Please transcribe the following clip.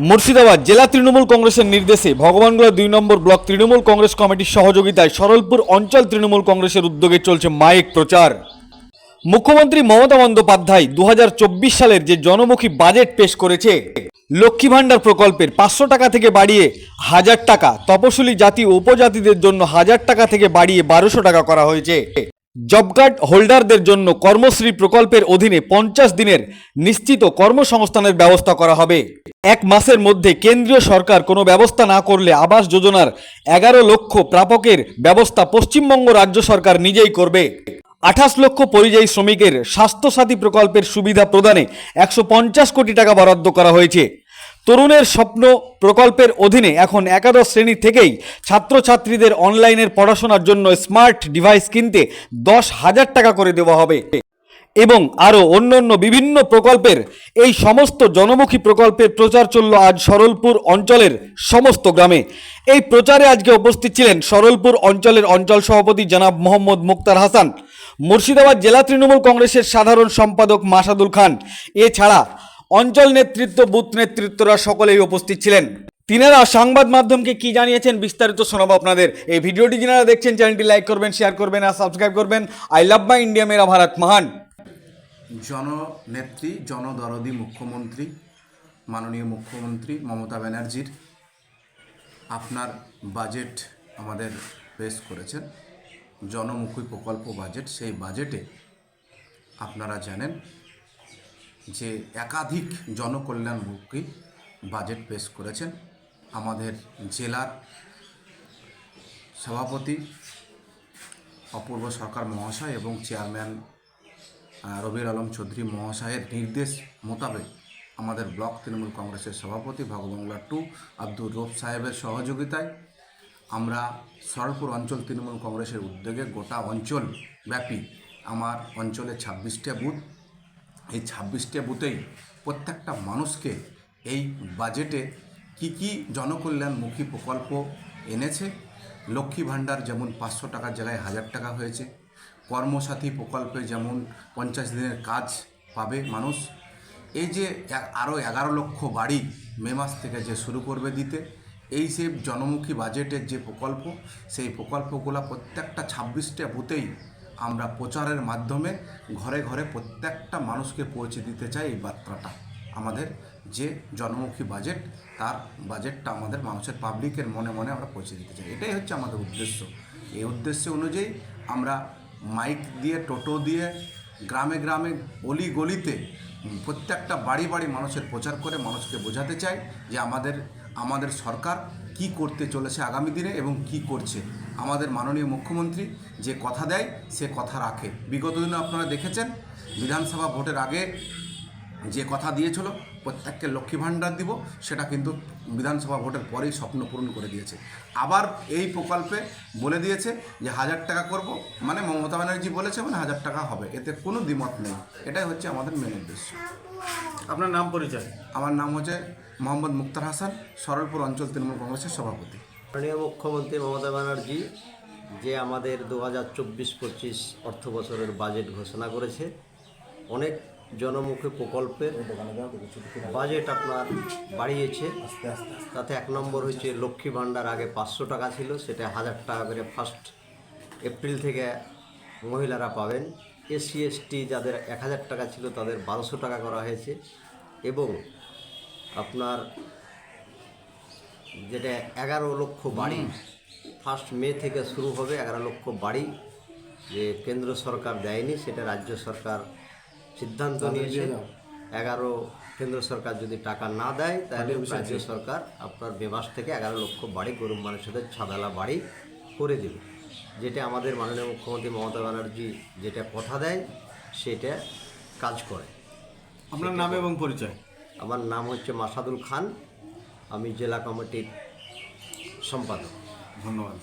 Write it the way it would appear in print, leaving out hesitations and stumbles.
মুর্শিদাবাদ জেলা তৃণমূল কংগ্রেসের নির্দেশে ভগবানগোলা ২ নম্বর ব্লক তৃণমূল কংগ্রেস কমিটির সহযোগিতায় সরলপুর অঞ্চল তৃণমূল কংগ্রেসের উদ্যোগে চলছে মাইক প্রচার। মুখ্যমন্ত্রী মমতা বন্দ্যোপাধ্যায় ২০২৪ সালের যে জনমুখী বাজেট পেশ করেছে, লক্ষ্মী ভাণ্ডার প্রকল্পের ৫০০ টাকা থেকে বাড়িয়ে ১০০০ টাকা, তপশিলি জাতি ও উপজাতিদের জন্য ১০০০ টাকা থেকে বাড়িয়ে ১২০০ টাকা করা হয়েছে। জব কার্ড হোল্ডারদের জন্য কর্মশ্রী প্রকল্পের অধীনে ৫০ দিনের নিশ্চিত কর্মসংস্থানের ব্যবস্থা করা হবে। এক মাসের মধ্যে কেন্দ্রীয় সরকার কোনো ব্যবস্থা না করলে আবাস যোজনার ১১ লক্ষ প্রাপকের ব্যবস্থা পশ্চিমবঙ্গ রাজ্য সরকার নিজেই করবে। ২৮ লক্ষ পরিযায়ী শ্রমিকের স্বাস্থ্যসাথী প্রকল্পের সুবিধা প্রদানে ১৫০ কোটি টাকা বরাদ্দ করা হয়েছে। তরুণের স্বপ্ন প্রকল্পের অধীনে এখন একাদশ শ্রেণী থেকেই ছাত্রছাত্রীদের অনলাইনের পড়াশোনার জন্য স্মার্ট ডিভাইস কিনতে ১০,০০০ টাকা করে দেওয়া হবে এবং আরও অন্যান্য বিভিন্ন প্রকল্পের এই সমস্ত জনমুখী প্রকল্পের প্রচার চলল আজ সরলপুর অঞ্চলের সমস্ত গ্রামে। এই প্রচারে আজকে উপস্থিত ছিলেন সরলপুর অঞ্চলের অঞ্চল সভাপতি জনাব মোহাম্মদ মুক্তার হাসান, মুর্শিদাবাদ জেলা তৃণমূল কংগ্রেসের সাধারণ সম্পাদক মাসাদুল খান, এছাড়া অঞ্চল নেতৃত্ব, বুথ নেতৃত্বরা সকলেই উপস্থিত ছিলেন। তিনারা সংবাদ মাধ্যমকে কি জানিয়েছেন বিস্তারিত শোনাবো আপনাদের। এই ভিডিওটি যারা দেখছেন চ্যানেলটি লাইক করবেন, শেয়ার করবেন আর সাবস্ক্রাইব করবেন। আই লাভ মাই ইন্ডিয়া, মেরা ভারত মহান। জননেত্রী, জনদরদী মুখ্যমন্ত্রী, মাননীয় মুখ্যমন্ত্রী মমতা ব্যানার্জির আপনার বাজেট আমাদের পেশ করেছেন, জনমুখী প্রকল্প বাজেট। সেই বাজেটে আপনারা জানেন যে একাধিক জনকল্যাণমুখী বাজেট পেশ করেছেন। আমাদের জেলার সভাপতি অপূর্ব সরকার মহাশয় এবং চেয়ারম্যান রবির আলম চৌধুরী মহাশয়ের নির্দেশ মোতাবেক আমাদের ব্লক তৃণমূল কংগ্রেসের সভাপতি ভগবানগোলা 2 আব্দুর রৌফ সাহেবের সহযোগিতায় আমরা সরলপুর অঞ্চল তৃণমূল কংগ্রেসের উদ্যোগে গোটা অঞ্চল ব্যাপী আমার অঞ্চলে ২৬টা বুথ, এই ২৬টা বুথেই প্রত্যেকটা মানুষকে এই বাজেটে কি কি জনকল্যাণমুখী প্রকল্প এনেছে। লক্ষ্মী ভাণ্ডার যেমন ৫০০ টাকার জায়গায় ১০০০ টাকা হয়েছে, কর্মসাথী প্রকল্পে যেমন ৫০ দিনের কাজ পাবে মানুষ, এই যে আরও ১১ লক্ষ বাড়ি মে মাস থেকে যে শুরু করবে দিতে, এই সে জনমুখী বাজেটের যে প্রকল্প, সেই প্রকল্পগুলো প্রত্যেকটা ২৬টা বুথেই আমরা প্রচারের মাধ্যমে ঘরে ঘরে প্রত্যেকটা মানুষকে পৌঁছে দিতে চাই। এই বার্তাটা আমাদের যে জনমুখী বাজেট, তার বাজেটটা আমাদের মানুষের পাবলিকের মনে মনে আমরা পৌঁছে দিতে চাই, এটাই হচ্ছে আমাদের উদ্দেশ্য। এই উদ্দেশ্য অনুযায়ী আমরা মাইক দিয়ে, টোটো দিয়ে, গ্রামে গ্রামে, অলি গলিতে প্রত্যেকটা বাড়ি বাড়ি মানুষের প্রচার করে মানুষকে বোঝাতে চাই যে আমাদের সরকার কি করতে চলেছে আগামী দিনে এবং কি করছে। আমাদের মাননীয় মুখ্যমন্ত্রী যে কথা দেয় সে কথা রাখে। বিগত দিনে আপনারা দেখেছেন বিধানসভা ভোটের আগে যে কথা দিয়েছিল প্রত্যেককে লক্ষ্মী ভাণ্ডার দিব, সেটা কিন্তু বিধানসভা ভোটের পরেই স্বপ্ন পূরণ করে দিয়েছে। আবার এই প্রকল্পে বলে দিয়েছে যে ১০০০ টাকা করব, মানে মমতা ব্যানার্জি বলেছে মানে ১০০০ টাকা হবে, এতে কোনো দ্বিমত নেই। এটাই হচ্ছে আমাদের মেন উদ্দেশ্য। আপনার নাম পরিচয়? আমার নাম হচ্ছে মোহাম্মদ মুক্তার হাসান, সরলপুর অঞ্চল তৃণমূল কংগ্রেসের সভাপতি। মাননীয় মুখ্যমন্ত্রী মমতা ব্যানার্জি যে আমাদের ২০২৪-২৫ অর্থ বছরের বাজেট ঘোষণা করেছে, অনেক জনমুখী প্রকল্পের বাজেট আপনার বাড়িয়েছে। তাতে ১ নম্বর হচ্ছে লক্ষ্মী ভাণ্ডার, আগে ৫০০ টাকা ছিল, সেটা ১০০০ টাকা করে 1 এপ্রিল থেকে মহিলারা পাবেন। এসসি এসটি যাদের ১০০০ টাকা ছিল তাদের ১২০০ টাকা করা হয়েছে। এবং আপনার যেটা ১১ লক্ষ বাড়ি 1 মে থেকে শুরু হবে, ১১ লক্ষ বাড়ি যে কেন্দ্র সরকার দেয়নি, সেটা রাজ্য সরকার সিদ্ধান্ত নিয়েছে। ১১ কেন্দ্র সরকার যদি টাকা না দেয় তাহলে রাজ্য সরকার আপনার মে মাস থেকে ১১ লক্ষ বাড়ি গরিব মানুষদের ছাদালা বাড়ি করে দেবে। যেটা আমাদের মাননীয় মুখ্যমন্ত্রী মমতা ব্যানার্জি যেটা কথা দেয় সেটা কাজ করে। আপনার নাম এবং পরিচয়? আমার নাম হচ্ছে মাসাদুল খান, আমি জেলা কমিটির সম্পাদক। ধন্যবাদ।